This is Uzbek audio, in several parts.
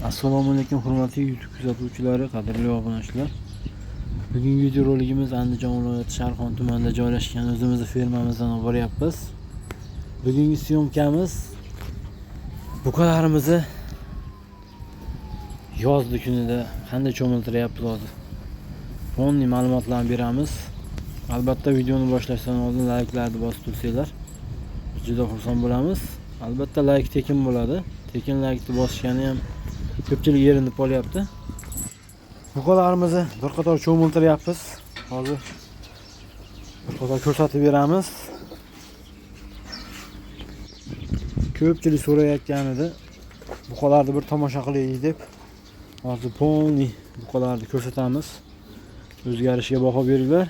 Assalomu alaykum hurmatli YouTube kuzatuvchilari, qadrli obunachilar. Bugungi videoroligimiz Andijon viloyati Sharxon tumanida joylashgan o'zimizning fermamizdan olib boryapmiz. Bugungi syomkamiz buqalarimizni yozgi kunida qanday cho'miltiryapmiz hozir. Fonli ma'lumotlarni beramiz. Albatta videoni boshlashdan oldin layklarni bosib tursanglar juda xursand bo'lamiz. Albatta layk tekin bo'ladi. Tekin laykni bosishgani ham ko'pchilik erinib qolyapti. Buqalarimizni bir qator cho'miltiryapmiz. Hozir bir qator ko'rsatib beramiz. Ko'pchilik so'rayotgan edi. Buqalarni bir tomosha qilaylik deb hozir ponni buqalarni ko'rsatamiz. O'zgarishiga baho beringlar.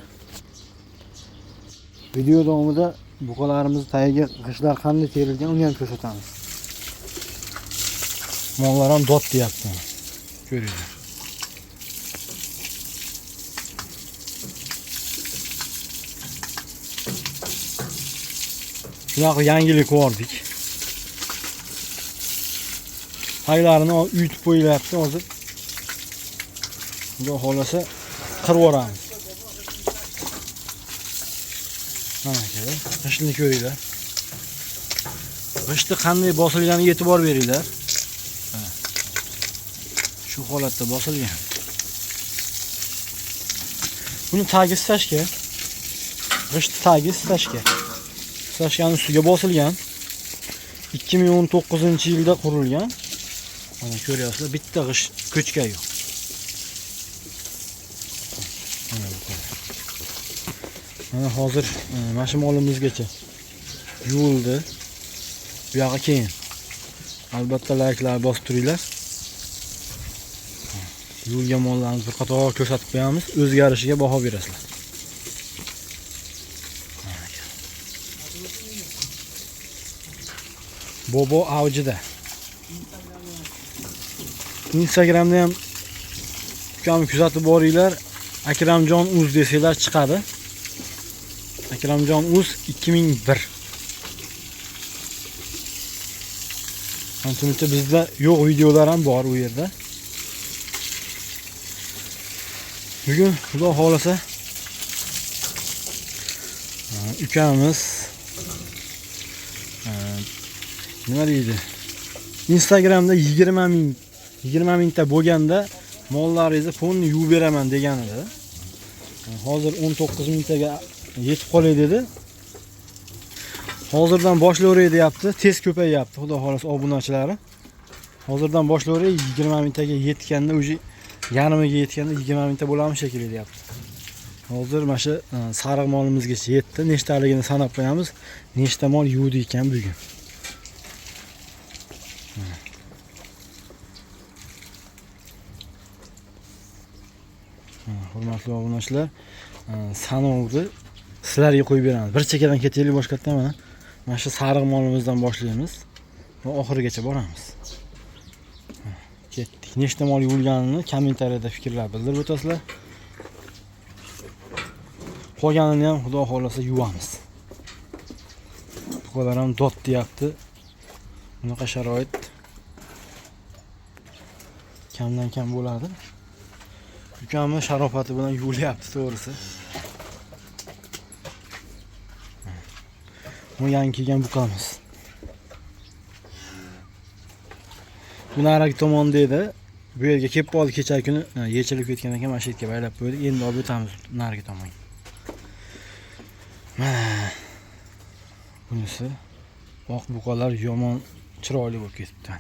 Video davomida buqalarimiz tagiga g'ishtlar qanday terilgan uni ham ko'rsatamiz. Mollar ham dot deyapti. Ko'ringlar. Shunaqa yangilik ko'rdik. Haylarini uyutib qo'yilyapti hozir. Xudo xolasa qirib yuboramiz. Mana kerak. G'ishtni ko'ringlar. G'ishtni qanday bosilganiga e'tibor beringlar. Shu holatda bosilgan. Buni tagi stashga. G'isht tagi stashga. Stashgan ustiga bosilgan. 2019-yilda qurilgan. Mana ko'ryapsizlar, bitta g'isht ko'chka yo'q. Mana hozir mashimolimizgacha yuvildi. Bu yoqqa keyin. Albatta layklar bosib turinglar. Yuvilgan mollarni bir qator ko'rsatib qo'yamiz. O'zgarishiga baho berasizlar. Bobo avjida. Instagramda ham ukamni kuzatib boringlar. Akramjon uz desanglar chiqadi. Akramjon uz 2001. Antimizda bizda yo'q videolar ham bor u yerda. Bugun xudo xolasa ukamiz nima deydi? Instagramda 20 mingta bo'lganda mollaringizni fonni yuvib beraman degan edi. Hozir 19 mingtaga yetib qolay dedi. Hozirdan boshlayveray deyapti. Tez ko'payyapti xudo xolasa obunachilari. Hozirdan boshlayveray 20 mingtaga yetganda o'zi yarimiga yetganda 20 mingta bo'lamiz shekilli deyapti. Hozir mana shu sariq molimizgacha yetdi. Nechtaligini sanab qo'yamiz. Nechta mol yuvdi ekan bugun. Hurmatli obunachilar, sanovni sizlarga qo'yib beramiz. Bir chekkadan ketaylik boshqatdan mana shu sariq molimizdan boshlaymiz va oxirigacha boramiz. Ketdik. Nechta mol yuvilganini kommentariyada fikrlar bildirib o'tasizlar. Qolganini ham xudo xolasa yuvamiz. Buqalar ham dot deyapti. Bunaqa sharoit kamdan kam bo'ladi. Ukamni sharofati bilan yuvilyapti to'g'risi. Bu yangi kelgan buqamiz. Bu narigi tomonda edi. Bu yerga kelib qoldi kecha kuni, yechilib ketgan ekan, mana shu yerga baylab qo'ydik. Endi olib o'tamiz narigi tomonga. Mana bunisi oq buqalar yomon chiroyli bo'lib ketibdi.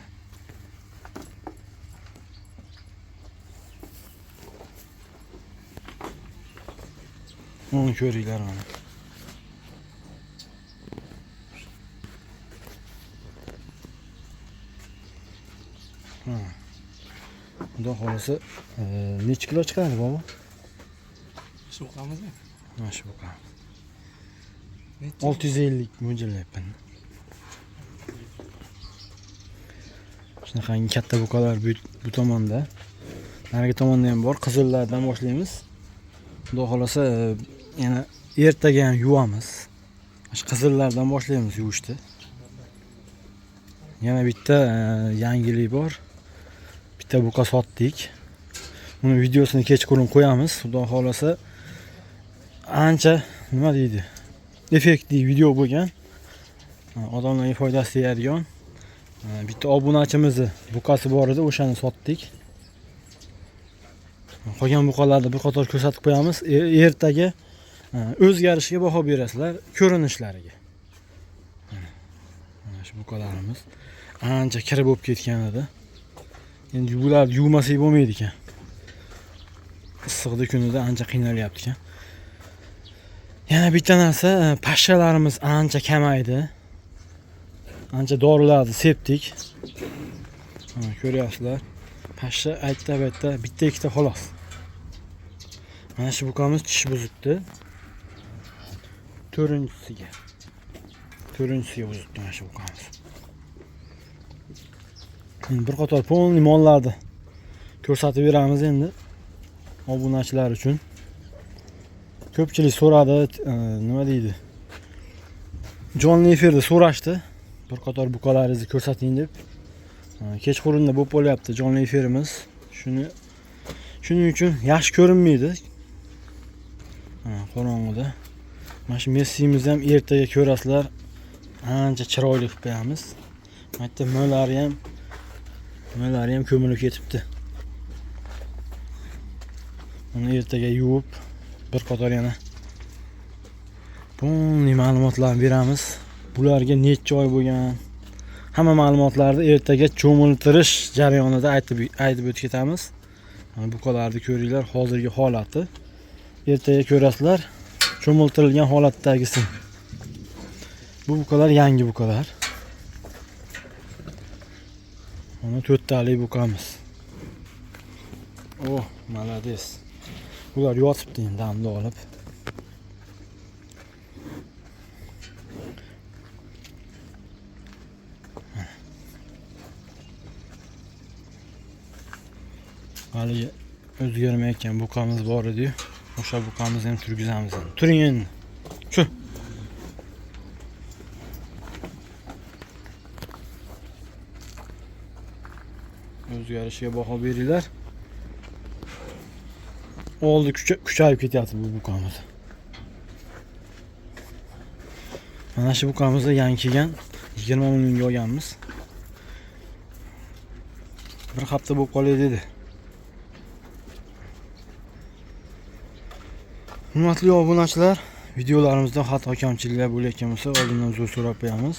Onu ko'ringlar mana. Xudo xolasa necha kilo chiqadi bobo? Shu buqamizmi? Mana shu buqa. 650 mo'ljallayapman. Shunaqangi katta buqalar bu tomonda. Narigi tomonda ham bor. Qizillardan boshlaymiz. Xudo xolasa yana ertaga ham yuvamiz. Shu qizillardan boshlaymiz yuvishni. Yana bitta yangilik bor. bitta buqa sotdik. Uni videosini kechqurun qo'yamiz. Xudo xolasa ancha nima deydi? Effektli video bo'lgan. Odamlarga foydasi tegadigan. Bitta obunachimizni buqasi bor edi, o'shani sotdik. Qolgan buqalarni bir qator ko'rsatib qo'yamiz. Ertaga o'zgarishiga baho berasizlar, ko'rinishlariga. Mana shu buqalarimiz ancha kira bo'lib ketgan edi. Endi bularni yuvmasak bo'lmaydi ekan. Issiqda kunida ancha qiynalyapti ekan. Yana bitta narsa, pashshalarimiz ancha kamaydi. Ancha dorilarni sepdik. Ko'ryapsizlar. Pashsha aytda bitta ikkita xolos. Mana shu buqamiz tish buzibdi. To'rtinchisiga buzibdi mana shu buqamiz. Bir qator polni mollarni ko'rsatib beramiz endi obunachilar uchun. Ko'pchilik so'radi, nima deydi? Jonli efirda so'rashdi. Bir qator buqalaringizni ko'rsating deb. Kechqurunda bo'lib qolyapti jonli efirimiz. Shuning uchun yaxshi ko'rinmaydi. Qorong'ida. Mana shu Messimizni ham ertaga ko'rasizlar. Ancha chiroyli qilib qo'yamiz. Mana mo'lari ham ko'milib ketibdi. Uni ertaga yuvib bir qator yana bunday ma'lumotlarni beramiz. Bularga necha oy bo'lgan, hamma ma'lumotlarni ertaga cho'miltirish jarayonida aytib o'tib ketamiz. Mana buqalarni ko'ringlar, hozirgi holati. Ertaga ko'rasizlar cho'miltirilgan holatdagisi. Bu buqalar yangi buqalar. Mana 4 talik buqamiz. Oh, malades. Bular yotibdi endi damda olib. Hali o'zgarmayotgan buqamiz bor edi-yu. O'sha buqamizni ham turgizamiz. Turing endi. Shu. O'zgarishiga baho beringlar. Oldi kuchayib ketyapti bu buqamiz. Mana shu buqamizni yangi kelgan 20 millionga olganmiz. Bir hafta bo'lib qolay dedi. Hurmatli obunachilar, videolarimizda xato kamchiliklar bo'layotgan bo'lsa, oldindan uzr so'rab qo'yamiz.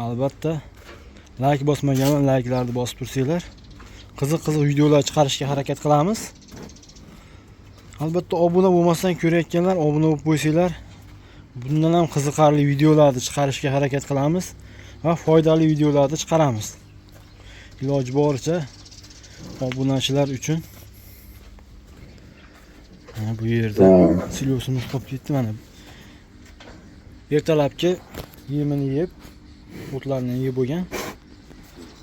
Albatta, like bosmaganlar like'larni bosib tursanglar, qiziq videolar chiqarishga harakat qilamiz. Albatta, obuna bo'lmasdan ko'rayotganlar obuna bo'lib qo'ysanglar, bundan ham qiziqarli videolarni chiqarishga harakat qilamiz va foydali videolarni chiqaramiz. Iloji boricha obunachilar uchun. Bu yerda silosimiz qolib ketdi mana. Ertalabki yemini yeb, o'tlarni yeb bo'lgan.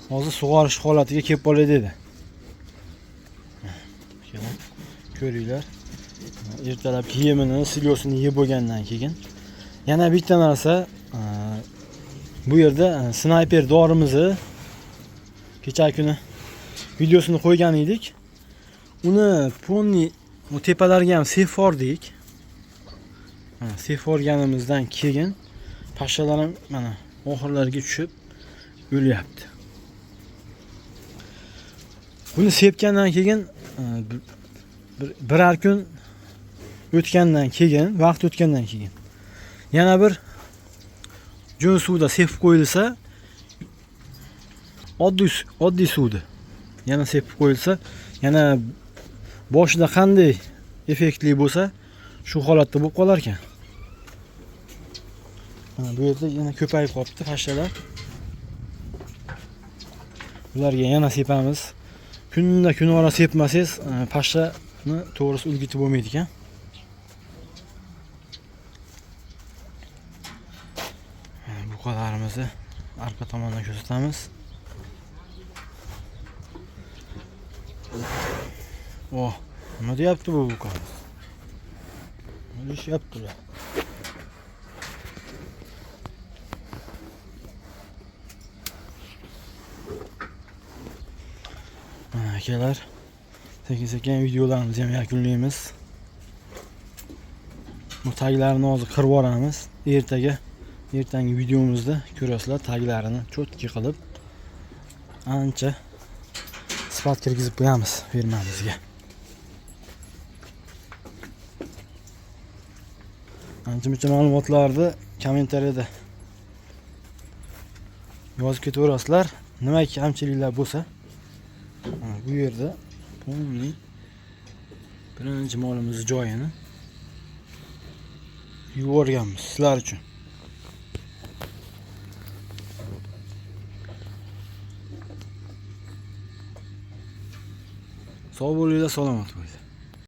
Hozir sug'orish holatiga kelib qolay dedi. Ko'ringlar. Ertalabki yemini, silosini yeb bo'lgandan keyin yana bitta narsa, bu yerda snayper dorimizni kecha kuni videosini qo'ygan edik. Uni ponni o tepalarga ham sefordik. Seforganimizdan keyin pashshalar ham mana oxirlarga tushib o'lyapti. Buni sepgandan keyin birar kun o'tgandan keyin, vaqt o'tgandan keyin yana bir jo'n suvda sepib qo'yilsa, oddiy suvda yana sepib qo'yilsa, yana boshida qanday effektli bo'lsa, shu holatda bo'lib qolar ekan. Mana bu yerda yana ko'payib qolibdi pashshalar. Ularga yana sepamiz. Kun ora sepmasangiz, pashshani to'g'risi ulgitib bo'lmaydi ekan. Buqalarimizni arqa tomondan ko'rsatamiz. Oh, nima deyapti bu buqamiz? Nima deyaptilar? akalar, sekin videolarimizni ham yakunlaymiz. Bu taglarni hozir qirib yuboramiz. Ertangi videomizda ko'rasizlar, taglarini cho'tki qilib ancha sifat kirgizib qo'yamiz firmamizga. Ancha-muncha ma'lumotlarni kommentariyada yozib ketaverasizlar. Nimaki kamchiliklar bo'lsa, bu yerda birinchi molimizni joyini yuborganmiz sizlar uchun. Sog' bo'linglar, salomat bo'linglar.